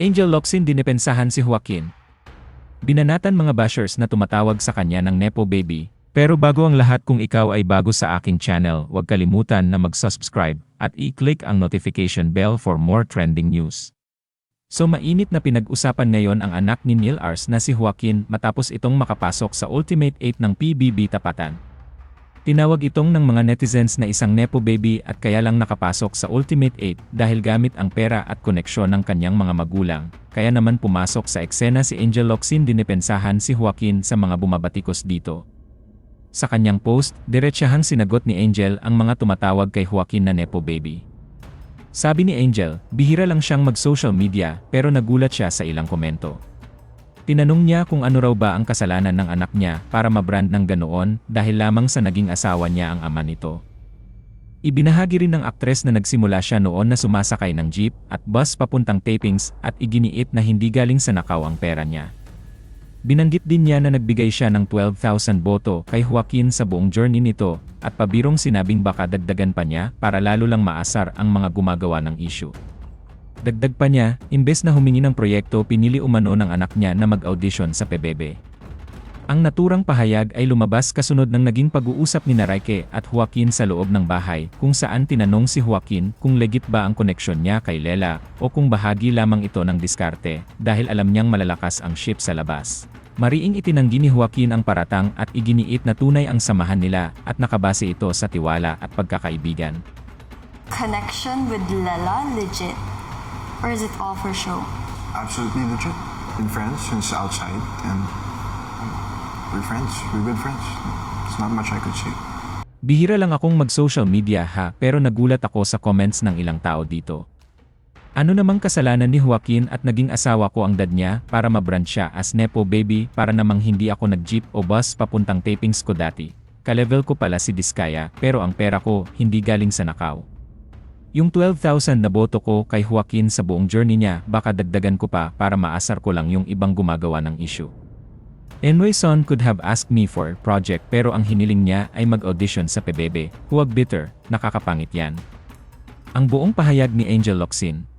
Angel Locsin dinipensahan si Joaquin. Binanatan mga bashers na tumatawag sa kanya ng Nepo Baby. Pero bago ang lahat, kung ikaw ay bago sa aking channel, huwag kalimutan na mag-subscribe at i-click ang notification bell for more trending news. So mainit na pinag-usapan ngayon ang anak ni Neil Ars na si Joaquin matapos itong makapasok sa Ultimate 8 ng PBB Tapatan. Tinawag itong ng mga netizens na isang Nepo Baby at kaya lang nakapasok sa Ultimate 8 dahil gamit ang pera at koneksyon ng kanyang mga magulang. Kaya naman pumasok sa eksena si Angel Locsin, dinipensahan si Joaquin sa mga bumabatikos dito. Sa kanyang post, diretsahang sinagot ni Angel ang mga tumatawag kay Joaquin na Nepo Baby. Sabi ni Angel, bihira lang siyang mag-social media pero nagulat siya sa ilang komento. Tinanong niya kung ano raw ba ang kasalanan ng anak niya para mabrand ng ganoon dahil lamang sa naging asawa niya ang ama nito. Ibinahagi rin ng aktres na nagsimula siya noon na sumasakay ng jeep at bus papuntang tapings at iginiit na hindi galing sa nakaw ang pera niya. Binanggit din niya na nagbigay siya ng 12,000 boto kay Joaquin sa buong journey nito at pabirong sinabing baka dagdagan pa niya para lalo lang maasar ang mga gumagawa ng issue. Dagdag pa niya, imbes na humingi ng proyekto, pinili umano ng anak niya na mag-audition sa PBB. Ang naturang pahayag ay lumabas kasunod ng naging pag-uusap ni Raike at Joaquin sa loob ng bahay kung saan tinanong si Joaquin kung legit ba ang koneksyon niya kay Lela o kung bahagi lamang ito ng diskarte dahil alam niyang malalakas ang ship sa labas. Mariing itinanggi ni Joaquin ang paratang at iginiit na tunay ang samahan nila at nakabase ito sa tiwala at pagkakaibigan. Connection with Lela legit? Or is it all for show? Absolutely legit. Been friends since outside, and we're friends. We're good friends. There's not much I could say. Bihira lang akong mag-social media pero nagulat ako sa comments ng ilang tao dito. Ano namang kasalanan ni Joaquin at naging asawa ko ang dad niya para mabrand siya as Nepo Baby para namang hindi ako nag-jeep o bus papuntang tapings ko dati. Ka-level ko pala si Diskaya pero ang pera ko hindi galing sa nakaw. Yung 12,000 na boto ko kay Joaquin sa buong journey niya baka dagdagan ko pa para maasar ko lang yung ibang gumagawa ng issue. Anyway, Son could have asked me for project pero ang hiniling niya ay mag-audition sa PBB. Huwag bitter, nakakapangit yan. Ang buong pahayag ni Angel Locsin.